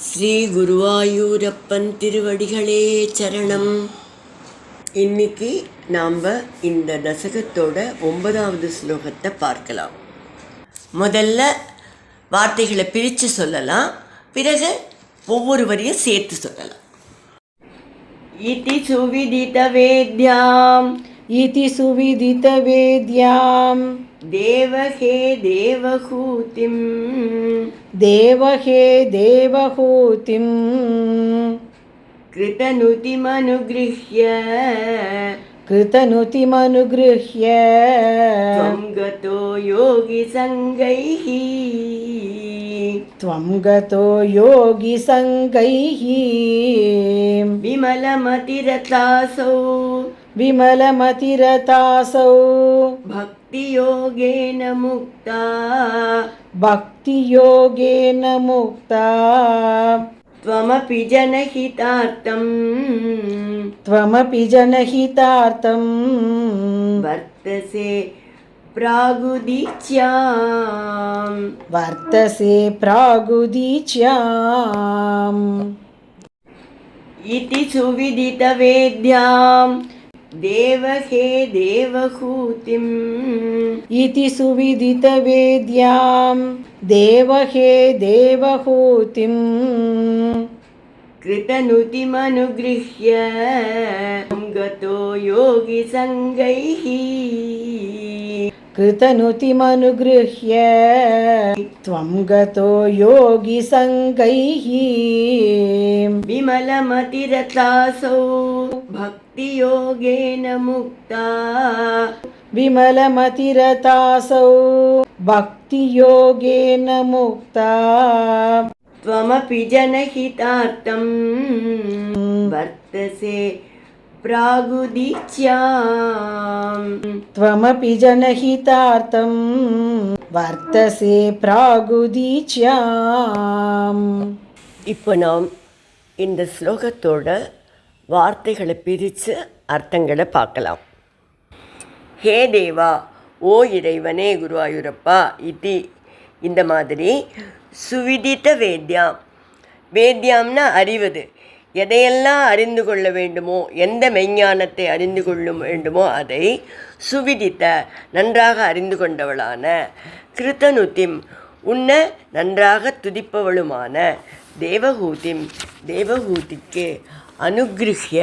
ஸ்ரீ குருவாயூரப்பன் திருவடிகளே சரணம். இன்னைக்கு நாம் இந்த தசகத்தோட 9வது ஸ்லோகத்தை பார்க்கலாம். முதல்ல வார்த்தைகளை பிரித்து சொல்லலாம், பிறகு ஒவ்வொரு வரியும் சேர்த்து சொல்லலாம். இதி சுவிதித வேத்யாம் இதி சுவிதித வேத்யாம் தேவஹே தேவஹூதிம் தேவஹே தேவஹூதிம் கிருதனுதிமனுக்ருஹ்ய கிருதனுதிமனுக்ருஹ்ய த்வம் கதோ யோகி சங்கைஹ த்வம் கதோ யோகி சங்கைஹ விமலமதிரதாசௌ விமலமதிரதாசௌ பக்தியோகேன முக்தா பக்தியோகேன முக்தா த்வமபி ஜனஹிதார்த்தம் த்வமபி ஜனஹிதார்த்தம் வர்த்தசே பிராகுதீச்யாம் வர்த்தசே பிராகுதீச்யாம் இதி சுவிதித வேத்யாம் தேவஹே தேவஹூதிம் இதி சுவிதித வேத்யாம் தேவஹே தேவஹூதிம் கிருதனுதிமனுக்ருஹ்ய த்வம் கதோ யோகி சங்கைஹ கிருதனுதிமனுக்ருஹ்ய த்வம் கதோ யோகி சங்கைஹ விமலமதிரதாசௌ பக்தியோகேன முக்தா விமலமதிரதாசௌ பக்தியோகேன முக்தா த்வமபி ஜனஹிதார்த்தம் வர்த்தசே பிராகுதீச்யாம் த்வமபி ஜனஹிதார்த்தம் வர்த்தசே பிராகுதீச்யாம். இப்போ நாம் இந்த ஸ்லோகத்தோட வார்த்தைகளை பிரித்து அர்த்தங்களை பார்க்கலாம். ஹே தேவா, ஓ இறைவனே குருவாயூரப்பா, இது இந்த மாதிரி சுவிதித்த வேத்யாம். வேத்யாம்னா அறிவது. எதையெல்லாம் அறிந்து கொள்ள வேண்டுமோ, எந்த மெய்ஞானத்தை அறிந்து கொள்ள வேண்டுமோ அதை சுவிதித்த நன்றாக அறிந்து கொண்டவளான, கிருதனுதிம் உன்னை நன்றாக துதிப்பவளுமான, தேவஹூதிம் தேவஹூதிக்கு அனுக்ருஹ்ய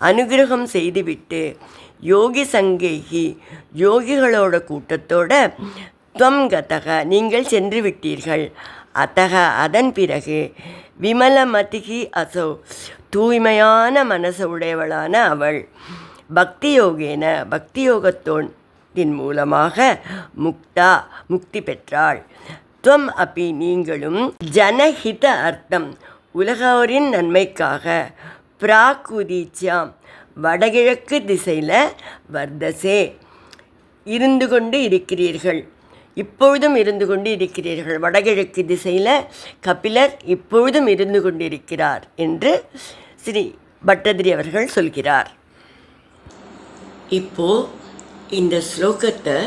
அனுகிரகம் செய்துவிட்டு, யோகி சங்கைஹி யோகிகளோட கூட்டத்தோட, த்வம் கதக நீங்கள் சென்று விட்டீர்கள், அத்தக அதன் பிறகு, விமலமதிகி அசௌ தூய்மையான மனசு உடையவளான அவள், பக்தி யோகேன பக்தியோகத்தின் மூலமாக முக்தா முக்தி பெற்றாள். த்வம் அப்பி நீங்களும், ஜனஹித அர்த்தம் உலகோரின் நன்மைக்காக, பிராகுதீச்யாம் வடகிழக்கு திசையில், வர்தசே இருந்து கொண்டு இருக்கிறீர்கள், இப்பொழுதும் இருந்து கொண்டு இருக்கிறீர்கள். வடகிழக்கு திசையில் கபிலர் இப்பொழுதும் இருந்து கொண்டிருக்கிறார் என்று ஸ்ரீ பட்டதிரி அவர்கள் சொல்கிறார். இப்போது இந்த ஸ்லோகத்தை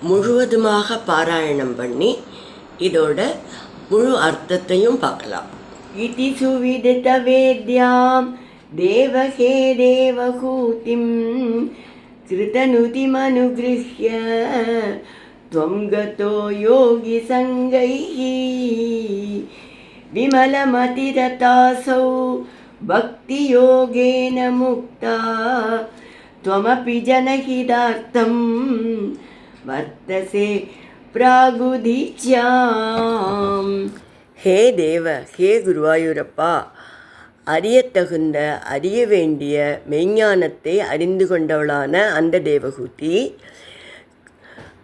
முழுவதுமாக பாராயணம் பண்ணி இதோட முழு அர்த்தத்தையும் பார்க்கலாம். இதி சுவிதித வேத்யாம் தேவஹே தேவஹூதிம் கிருதனுதிமனுக்ருஹ்ய த்வம் கதோ யோகி சங்கைஹ விமலமதிரதாசௌ பக்தியோகேன முக்தா த்வமபி ஜனஹிதார்த்தம் வர்த்தசே பிராகுதீச்யாம். ஹே தேவ, ஹே குருவாயூரப்பா, அறியத்தகுந்த அறிய வேண்டிய மெய்ஞானத்தை அறிந்து கொண்டவளான அந்த தேவகூதி,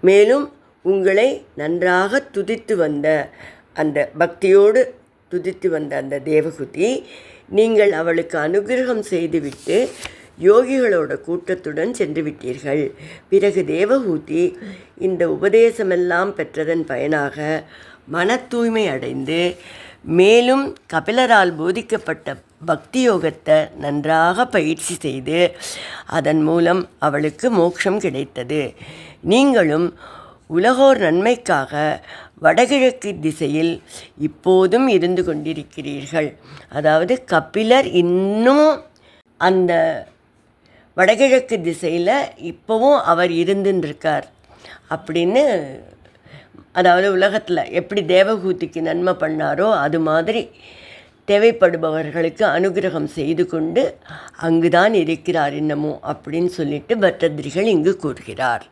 மேலும் உங்களை நன்றாக துதித்து வந்த அந்த பக்தியோடு துதித்து வந்த அந்த தேவகூதி, நீங்கள் அவளுக்கு அனுகிரகம் செய்துவிட்டு யோகிகளோட கூட்டத்துடன் சென்று விட்டீர்கள். பிறகு தேவகூதி இந்த உபதேசமெல்லாம் பெற்றதன் பயனாக மன தூய்மை அடைந்து, மேலும் கபிலரால் போதிக்கப்பட்ட பக்தி யோகத்தை நன்றாக பயிற்சி செய்து அதன் மூலம் அவளுக்கு மோட்சம் கிடைத்தது. நீங்களும் உலகோர் நன்மைக்காக வடகிழக்கு திசையில் இப்போதும் இருந்து கொண்டிருக்கிறீர்கள். அதாவது கபிலர் இன்னும் அந்த வடகிழக்கு திசையில் இப்போவும் அவர் இருந்துருக்கார் அப்படின்னு. அதாவது உலகத்தில் எப்படி தேவகூதிக்கு நன்மை பண்ணாரோ அது மாதிரி தேவைப்படுபவர்களுக்கு அனுகிரகம் செய்து கொண்டு அங்குதான் இருக்கிறார் இன்னமும் அப்படின்னு சொல்லிட்டு பட்டதிரிகள் இங்கு கூறுகிறார்.